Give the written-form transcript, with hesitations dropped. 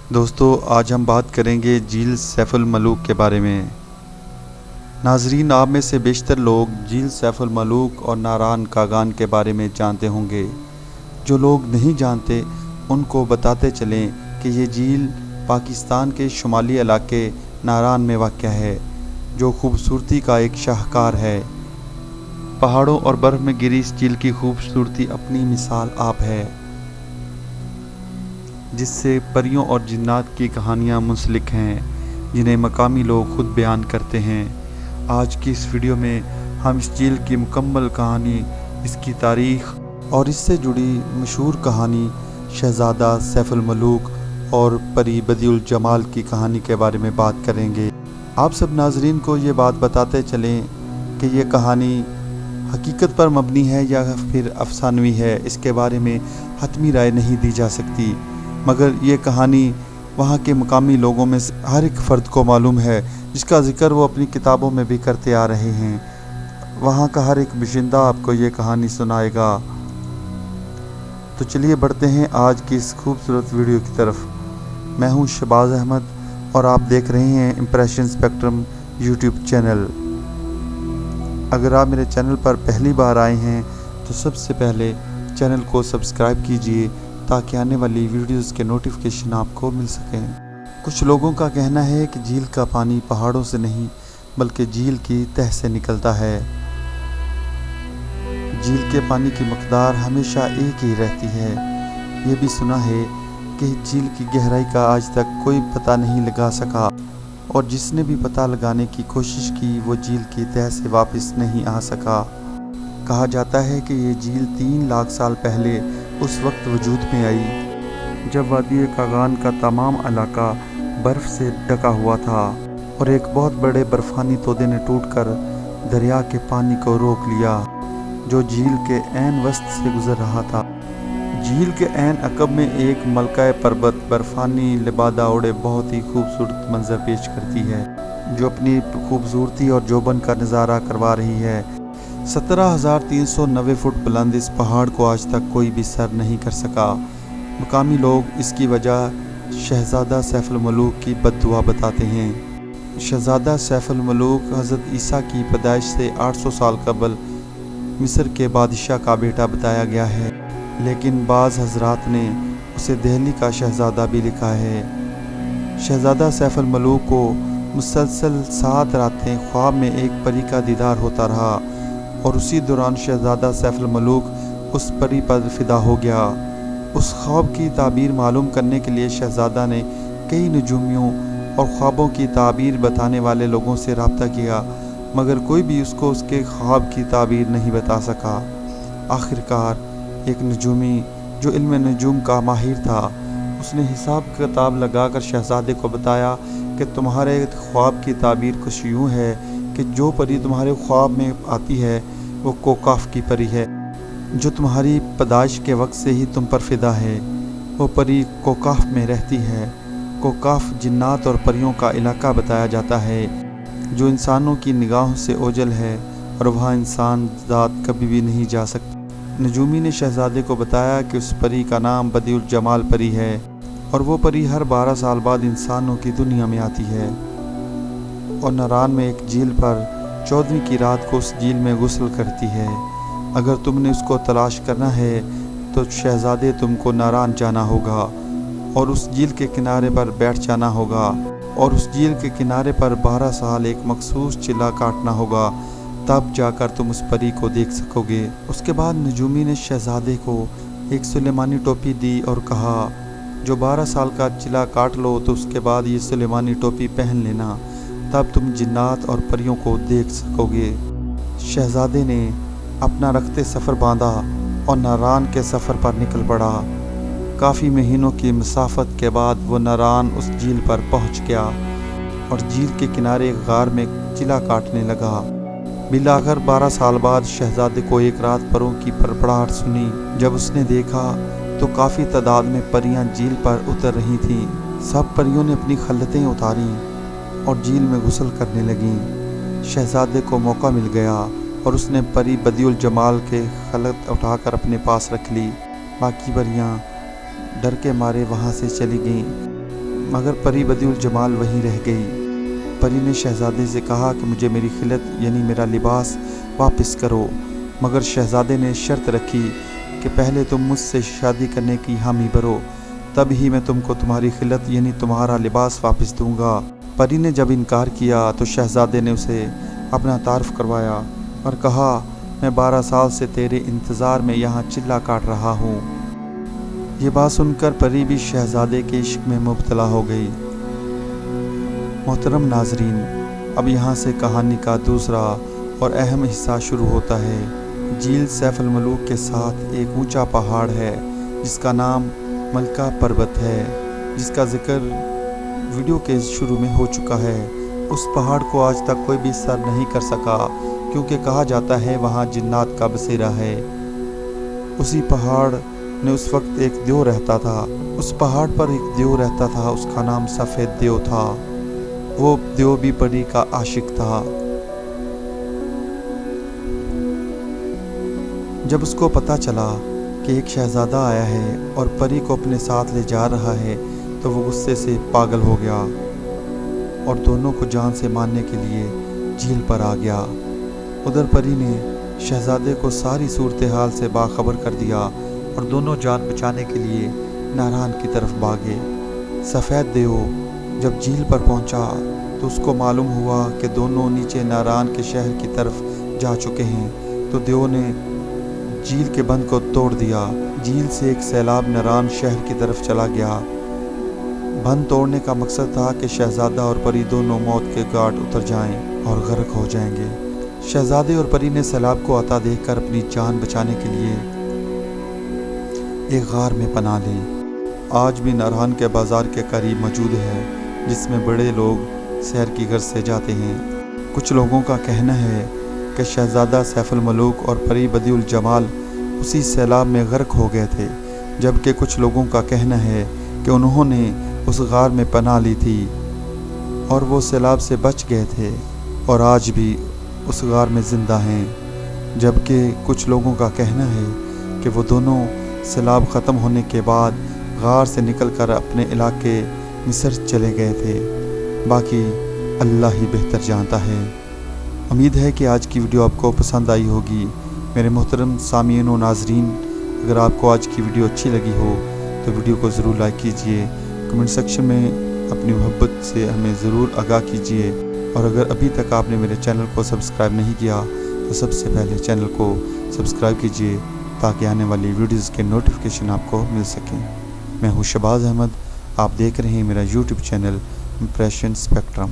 دوستو آج ہم بات کریں گے جھیل سیف الملوک کے بارے میں۔ ناظرین، آپ میں سے بیشتر لوگ جھیل سیف الملوک اور ناران کاغان کے بارے میں جانتے ہوں گے۔ جو لوگ نہیں جانتے ان کو بتاتے چلیں کہ یہ جھیل پاکستان کے شمالی علاقے ناران میں واقع ہے، جو خوبصورتی کا ایک شاہکار ہے۔ پہاڑوں اور برف میں گھری اس جھیل کی خوبصورتی اپنی مثال آپ ہے، جس سے پریوں اور جنات کی کہانیاں منسلک ہیں، جنہیں مقامی لوگ خود بیان کرتے ہیں۔ آج کی اس ویڈیو میں ہم اس جھیل کی مکمل کہانی، اس کی تاریخ اور اس سے جڑی مشہور کہانی شہزادہ سیف الملوک اور پری بدیع الجمال کی کہانی کے بارے میں بات کریں گے۔ آپ سب ناظرین کو یہ بات بتاتے چلیں کہ یہ کہانی حقیقت پر مبنی ہے یا پھر افسانوی ہے، اس کے بارے میں حتمی رائے نہیں دی جا سکتی، مگر یہ کہانی وہاں کے مقامی لوگوں میں سے ہر ایک فرد کو معلوم ہے، جس کا ذکر وہ اپنی کتابوں میں بھی کرتے آ رہے ہیں۔ وہاں کا ہر ایک باشندہ آپ کو یہ کہانی سنائے گا۔ تو چلیے بڑھتے ہیں آج کی اس خوبصورت ویڈیو کی طرف۔ میں ہوں شہباز احمد اور آپ دیکھ رہے ہیں امپریشن اسپیکٹرم یوٹیوب چینل۔ اگر آپ میرے چینل پر پہلی بار آئے ہیں تو سب سے پہلے چینل کو سبسکرائب کیجئے تاکہ آنے والی ویڈیوز کے نوٹیفیکیشن آپ کو مل سکیں۔ کچھ لوگوں کا کہنا ہے کہ جھیل کا پانی پہاڑوں سے نہیں بلکہ جھیل کی تہہ سے نکلتا ہے۔ جھیل کے پانی کی مقدار ہمیشہ ایک ہی رہتی ہے۔ یہ بھی سنا ہے کہ جھیل کی گہرائی کا آج تک کوئی پتہ نہیں لگا سکا، اور جس نے بھی پتہ لگانے کی کوشش کی وہ جھیل کی تہہ سے واپس نہیں آ سکا۔ کہا جاتا ہے کہ یہ جھیل 3 لاکھ سال پہلے اس وقت وجود میں آئی جب وادی کاغان کا تمام علاقہ برف سے ڈھکا ہوا تھا، اور ایک بہت بڑے برفانی تودے نے ٹوٹ کر دریا کے پانی کو روک لیا جو جھیل کے عین وسط سے گزر رہا تھا۔ جھیل کے عین عقب میں ایک ملکہ پربت برفانی لبادہ اوڑھے بہت ہی خوبصورت منظر پیش کرتی ہے، جو اپنی خوبصورتی اور جوبن کا نظارہ کروا رہی ہے۔ 17,390 فٹ بلند اس پہاڑ کو آج تک کوئی بھی سر نہیں کر سکا۔ مقامی لوگ اس کی وجہ شہزادہ سیف الملوک کی بد دعا بتاتے ہیں۔ شہزادہ سیف الملوک حضرت عیسیٰ کی پیدائش سے 800 سال قبل مصر کے بادشاہ کا بیٹا بتایا گیا ہے، لیکن بعض حضرات نے اسے دہلی کا شہزادہ بھی لکھا ہے۔ شہزادہ سیف الملوک کو مسلسل 7 راتیں خواب میں ایک پری کا دیدار ہوتا رہا، اور اسی دوران شہزادہ سیف الملوک اس پری پر فدا ہو گیا۔ اس خواب کی تعبیر معلوم کرنے کے لیے شہزادہ نے کئی نجومیوں اور خوابوں کی تعبیر بتانے والے لوگوں سے رابطہ کیا، مگر کوئی بھی اس کو اس کے خواب کی تعبیر نہیں بتا سکا۔ آخرکار ایک نجومی جو علم نجوم کا ماہر تھا، اس نے حساب کتاب لگا کر شہزادے کو بتایا کہ تمہارے خواب کی تعبیر کچھ یوں ہے کہ جو پری تمہارے خواب میں آتی ہے وہ کوکاف کی پری ہے، جو تمہاری پیدائش کے وقت سے ہی تم پر فدا ہے۔ وہ پری کوکاف میں رہتی ہے۔ کوکاف جنات اور پریوں کا علاقہ بتایا جاتا ہے جو انسانوں کی نگاہوں سے اوجھل ہے، اور وہاں انسان ذات کبھی بھی نہیں جا سکتی۔ نجومی نے شہزادے کو بتایا کہ اس پری کا نام بدیع الجمال پری ہے، اور وہ پری ہر 12 سال بعد انسانوں کی دنیا میں آتی ہے، اور ناران میں ایک جھیل پر 14ویں کی رات کو اس جھیل میں غسل کرتی ہے۔ اگر تم نے اس کو تلاش کرنا ہے تو شہزادے تم کو ناران جانا ہوگا اور اس جھیل کے کنارے پر بیٹھ جانا ہوگا، اور اس جھیل کے کنارے پر 12 سال ایک مخصوص چلا کاٹنا ہوگا، تب جا کر تم اس پری کو دیکھ سکو گے۔ اس کے بعد نجومی نے شہزادے کو ایک سلیمانی ٹوپی دی اور کہا، جو 12 سال کا چلا کاٹ لو تو اس کے بعد یہ سلیمانی ٹوپی پہن لینا، تب تم جنات اور پریوں کو دیکھ سکو گے۔ شہزادے نے اپنا رخت سفر باندھا اور ناران کے سفر پر نکل پڑا۔ کافی مہینوں کی مسافت کے بعد وہ ناران اس جھیل پر پہنچ گیا اور جھیل کے کنارے ایک غار میں چلا کاٹنے لگا۔ بالآخر 12 سال بعد شہزادے کو ایک رات پروں کی پڑپڑاہٹ سنی۔ جب اس نے دیکھا تو کافی تعداد میں پریاں جھیل پر اتر رہی تھیں۔ سب پریوں نے اپنی خلتیں اتاریں اور جھیل میں غسل کرنے لگیں۔ شہزادے کو موقع مل گیا اور اس نے پری بدیع الجمال کے خلط اٹھا کر اپنے پاس رکھ لی۔ باقی پریاں ڈر کے مارے وہاں سے چلی گئیں۔ مگر پری بدیع الجمال وہیں رہ گئی۔ پری نے شہزادے سے کہا کہ مجھے میری خلعت یعنی میرا لباس واپس کرو، مگر شہزادے نے شرط رکھی کہ پہلے تم مجھ سے شادی کرنے کی حامی بھرو، تب ہی میں تم کو تمہاری خلعت یعنی تمہارا لباس واپس دوں گا۔ پری نے جب انکار کیا تو شہزادے نے اسے اپنا تعارف کروایا اور کہا میں 12 سال سے تیرے انتظار میں یہاں چلا کاٹ رہا ہوں۔ یہ بات سن کر پری بھی شہزادے کے عشق میں مبتلا ہو گئی۔ محترم ناظرین، اب یہاں سے کہانی کا دوسرا اور اہم حصہ شروع ہوتا ہے۔ جھیل سیف الملوک کے ساتھ ایک اونچا پہاڑ ہے جس کا نام ملکہ پربت ہے، جس کا ذکر ویڈیو کے شروع میں ہو چکا ہے۔ اس پہاڑ کو آج تک کوئی بھی سر نہیں کر سکا کیونکہ کہا جاتا ہے وہاں جنات کا بسیرا ہے۔ اسی پہاڑ نے اس وقت ایک دیو رہتا تھا۔ اس پہاڑ پر ایک دیو رہتا تھا، اس کا نام سفید دیو تھا۔ وہ دیو بھی پری کا عاشق تھا۔ جب اس کو پتہ چلا کہ ایک شہزادہ آیا ہے اور پری کو اپنے ساتھ لے جا رہا ہے تو وہ غصے سے پاگل ہو گیا اور دونوں کو جان سے مارنے کے لیے جھیل پر آ گیا۔ ادھر پری نے شہزادے کو ساری صورتحال سے باخبر کر دیا اور دونوں جان بچانے کے لیے ناران کی طرف بھاگے۔ سفید دیو جب جھیل پر پہنچا تو اس کو معلوم ہوا کہ دونوں نیچے ناران کے شہر کی طرف جا چکے ہیں، تو دیو نے جھیل کے بند کو توڑ دیا۔ جھیل سے ایک سیلاب ناران شہر کی طرف چلا گیا۔ بند توڑنے کا مقصد تھا کہ شہزادہ اور پری دونوں موت کے گھاٹ اتر جائیں اور غرق ہو جائیں گے۔ شہزادے اور پری نے سیلاب کو آتا دیکھ کر اپنی جان بچانے کے لیے ایک غار میں پناہ لی۔ آج بھی ناران کے بازار کے قریب موجود ہے، جس میں بڑے لوگ سیر کی غرض سے جاتے ہیں۔ کچھ لوگوں کا کہنا ہے کہ شہزادہ سیف الملوک اور پری بدیع الجمال اسی سیلاب میں غرق ہو گئے تھے، جبکہ کچھ لوگوں کا کہنا ہے کہ انہوں نے اس غار میں پناہ لی تھی اور وہ سیلاب سے بچ گئے تھے اور آج بھی اس غار میں زندہ ہیں، جبکہ کچھ لوگوں کا کہنا ہے کہ وہ دونوں سیلاب ختم ہونے کے بعد غار سے نکل کر اپنے علاقے مصر چلے گئے تھے۔ باقی اللہ ہی بہتر جانتا ہے۔ امید ہے کہ آج کی ویڈیو آپ کو پسند آئی ہوگی۔ میرے محترم سامعین و ناظرین، اگر آپ کو آج کی ویڈیو اچھی لگی ہو تو ویڈیو کو ضرور لائک کیجئے، کمنٹ سیکشن میں اپنی محبت سے ہمیں ضرور آگاہ کیجئے، اور اگر ابھی تک آپ نے میرے چینل کو سبسکرائب نہیں کیا تو سب سے پہلے چینل کو سبسکرائب کیجئے تاکہ آنے والی ویڈیوز کے نوٹیفیکیشن آپ کو مل سکیں۔ میں ہوں شہباز احمد، آپ دیکھ رہے ہیں میرا یوٹیوب چینل امپریشن اسپیکٹرم۔